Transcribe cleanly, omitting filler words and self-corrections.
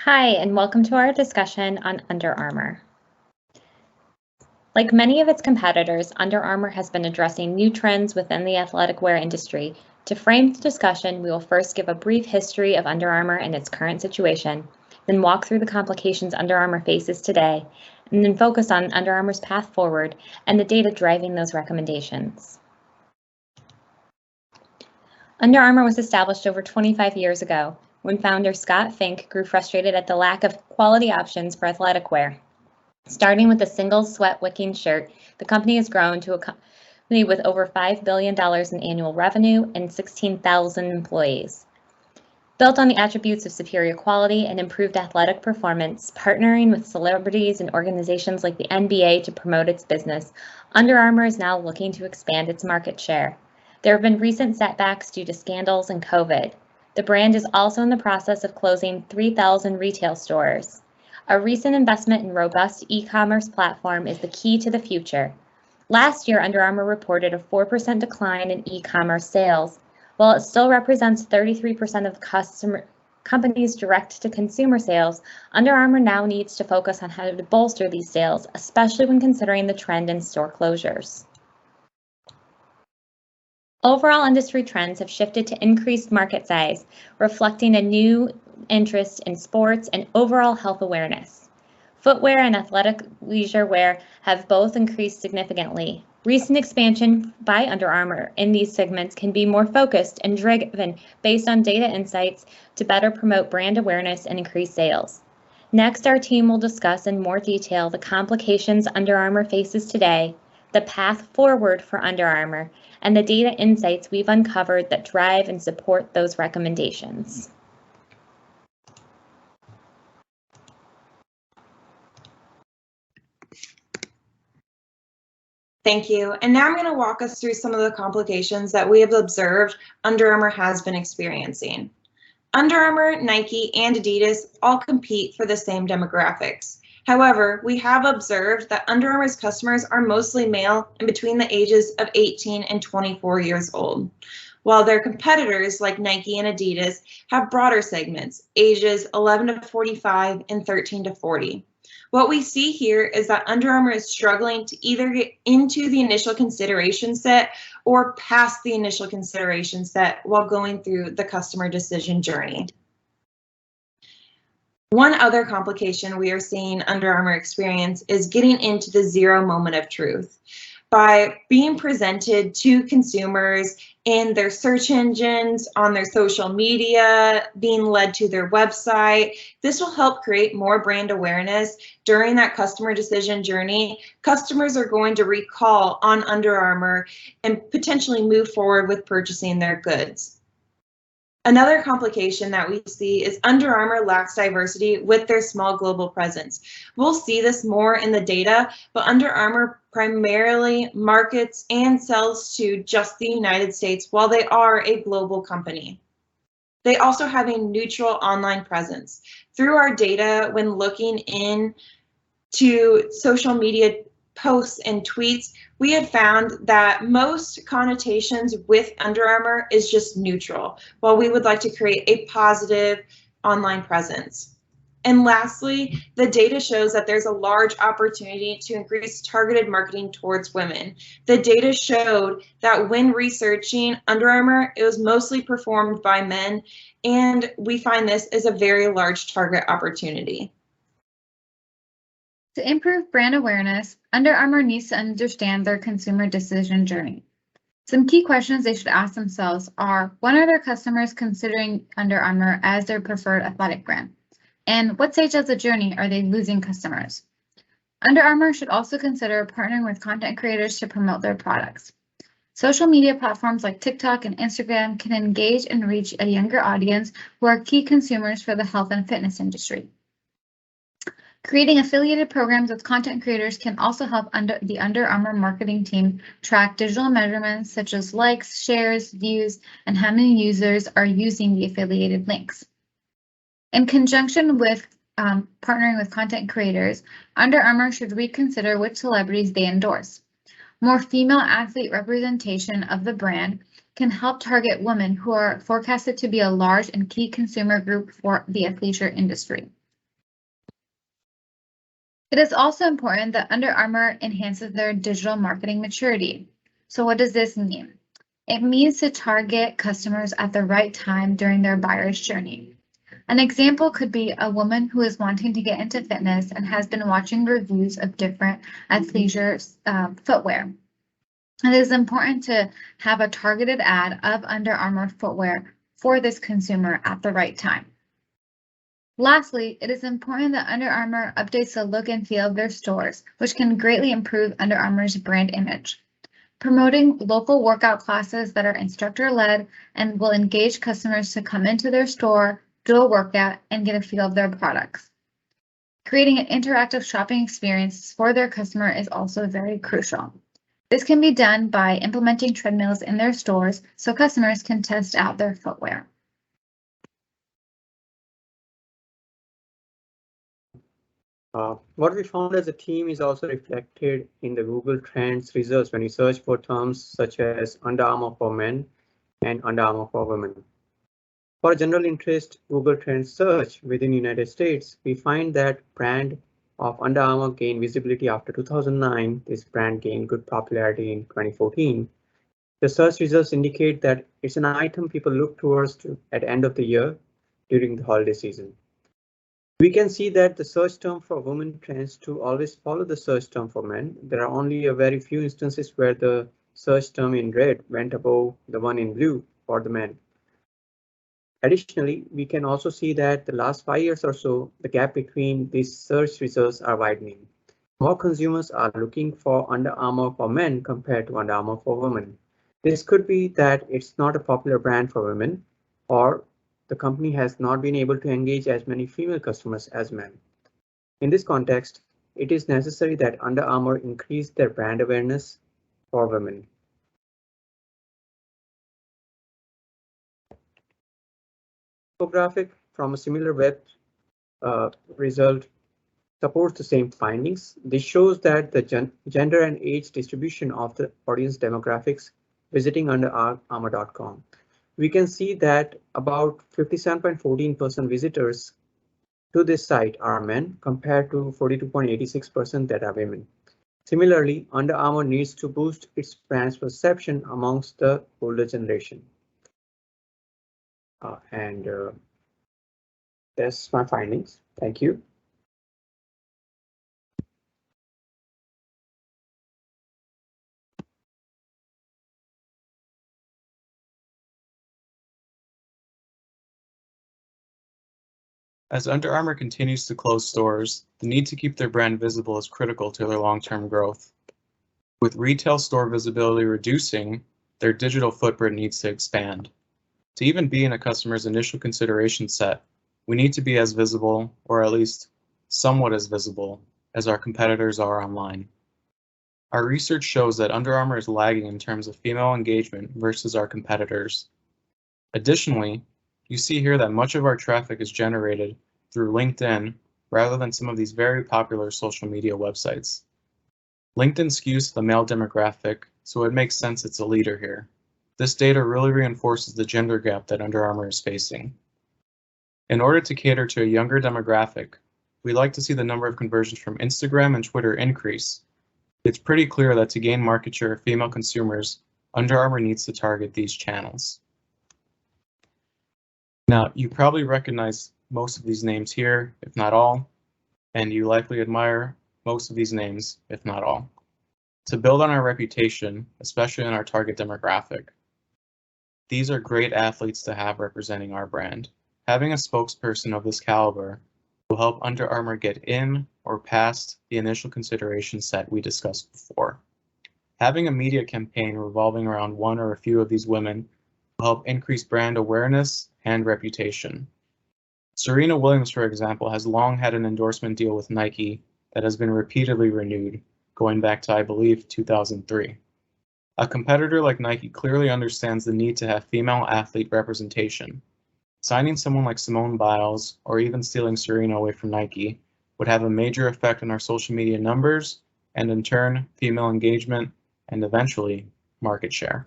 Hi, and welcome to our discussion on Under Armour. Like many of its competitors, Under Armour has been addressing new trends within the athletic wear industry. To frame the discussion, we will first give a brief history of Under Armour and its current situation, then walk through the complications Under Armour faces today, and then focus on Under Armour's path forward and the data driving those recommendations. Under Armour was established over 25 years ago when founder Scott Fink grew frustrated at the lack of quality options for athletic wear. Starting with a single sweat-wicking shirt, the company has grown to a company with over $5 billion in annual revenue and 16,000 employees. Built on the attributes of superior quality and improved athletic performance, partnering with celebrities and organizations like the MBA to promote its business, Under Armour is now looking to expand its market share. There have been recent setbacks due to scandals and COVID. The brand is also in the process of closing 3,000 retail stores. A recent investment in robust e-commerce platform is the key to the future. Last year, Under Armour reported a 4% decline in e-commerce sales. While it still represents 33% of the company's direct-to-consumer sales, Under Armour now needs to focus on how to bolster these sales, especially when considering the trend in store closures. Overall industry trends have shifted to increased market size, reflecting a new interest in sports and overall health awareness. Footwear and athletic leisure wear have both increased significantly. Recent expansion by Under Armour in these segments can be more focused and driven based on data insights to better promote brand awareness and increase sales. Next, our team will discuss in more detail the complications Under Armour faces today, the path forward for Under Armour, and the data insights we've uncovered that drive and support those recommendations. Thank you. And now I'm going to walk us through some of the complications that we have observed Under Armour has been experiencing. Under Armour, Nike, and Adidas all compete for the same demographics. However, we have observed that Under Armour's customers are mostly male and between the ages of 18 and 24 years old, while their competitors like Nike and Adidas have broader segments, ages 11 to 45 and 13 to 40. What we see here is that Under Armour is struggling to either get into the initial consideration set or past the initial consideration set while going through the customer decision journey. One other complication we are seeing Under Armour experience is getting into the zero moment of truth. By being presented to consumers in their search engines, on their social media, being led to their website, this will help create more brand awareness during that customer decision journey. Customers are going to recall on Under Armour and potentially move forward with purchasing their goods. Another complication that we see is Under Armour lacks diversity with their small global presence. We'll see this more in the data, but Under Armour primarily markets and sells to just the United States while they are a global company. They also have a neutral online presence. Through our data, when looking into social media posts and tweets, we had found that most connotations with Under Armour is just neutral, while we would like to create a positive online presence. And lastly, the data shows that there's a large opportunity to increase targeted marketing towards women. The data showed that when researching Under Armour, it was mostly performed by men, and we find this as a very large target opportunity. To improve brand awareness, Under Armour needs to understand their consumer decision journey. Some key questions they should ask themselves are, when are their customers considering Under Armour as their preferred athletic brand? And what stage of the journey are they losing customers? Under Armour should also consider partnering with content creators to promote their products. Social media platforms like TikTok and Instagram can engage and reach a younger audience who are key consumers for the health and fitness industry. Creating affiliated programs with content creators can also help the Under Armour marketing team track digital measurements such as likes, shares, views, and how many users are using the affiliated links. In conjunction with partnering with content creators, Under Armour should reconsider which celebrities they endorse. More female athlete representation of the brand can help target women who are forecasted to be a large and key consumer group for the athleisure industry. It is also important that Under Armour enhances their digital marketing maturity. So what does this mean? It means to target customers at the right time during their buyer's journey. An example could be a woman who is wanting to get into fitness and has been watching reviews of different athleisure footwear. It is important to have a targeted ad of Under Armour footwear for this consumer at the right time. Lastly, it is important that Under Armour updates the look and feel of their stores, which can greatly improve Under Armour's brand image. Promoting local workout classes that are instructor-led and will engage customers to come into their store, do a workout, and get a feel of their products. Creating an interactive shopping experience for their customer is also very crucial. This can be done by implementing treadmills in their stores so customers can test out their footwear. What we found as a team is also reflected in the Google Trends results when you search for terms such as Under Armour for men and Under Armour for women. For general interest Google Trends search within the United States, we find that brand of Under Armour gained visibility after 2009. This brand gained good popularity in 2014. The search results indicate that it's an item people look towards at the end of the year during the holiday season. We can see that the search term for women tends to always follow the search term for men. There are only a very few instances where the search term in red went above the one in blue for the men. Additionally, we can also see that the last 5 years or so, the gap between these search results are widening. More consumers are looking for Under Armour for men compared to Under Armour for women. This could be that it's not a popular brand for women, or the company has not been able to engage as many female customers as men. In this context, it is necessary that Under Armour increase their brand awareness for women. Infographic from a similar web result supports the same findings. This shows that the gender and age distribution of the audience demographics visiting underarmour.com. We can see that about 57.14% visitors to this site are men compared to 42.86% that are women. Similarly, Under Armour needs to boost its brand's perception amongst the older generation. That's my findings. Thank you. As Under Armour continues to close stores, the need to keep their brand visible is critical to their long-term growth. With retail store visibility reducing, their digital footprint needs to expand. To even be in a customer's initial consideration set, we need to be as visible, or at least somewhat as visible, as our competitors are online. Our research shows that Under Armour is lagging in terms of female engagement versus our competitors. Additionally, you see here that much of our traffic is generated through LinkedIn rather than some of these very popular social media websites. LinkedIn skews the male demographic, so it makes sense it's a leader here. This data really reinforces the gender gap that Under Armour is facing. In order to cater to a younger demographic, we like to see the number of conversions from Instagram and Twitter increase. It's pretty clear that to gain market share of female consumers, Under Armour needs to target these channels. Now, you probably recognize most of these names here, if not all, and you likely admire most of these names, if not all. To build on our reputation, especially in our target demographic, these are great athletes to have representing our brand. Having a spokesperson of this caliber will help Under Armour get in or past the initial consideration set we discussed before. Having a media campaign revolving around one or a few of these women will help increase brand awareness and reputation. Serena Williams, for example, has long had an endorsement deal with Nike that has been repeatedly renewed, going back to, I believe, 2003. A competitor like Nike clearly understands the need to have female athlete representation. Signing someone like Simone Biles, or even stealing Serena away from Nike, would have a major effect on our social media numbers, and in turn, female engagement, and eventually, market share.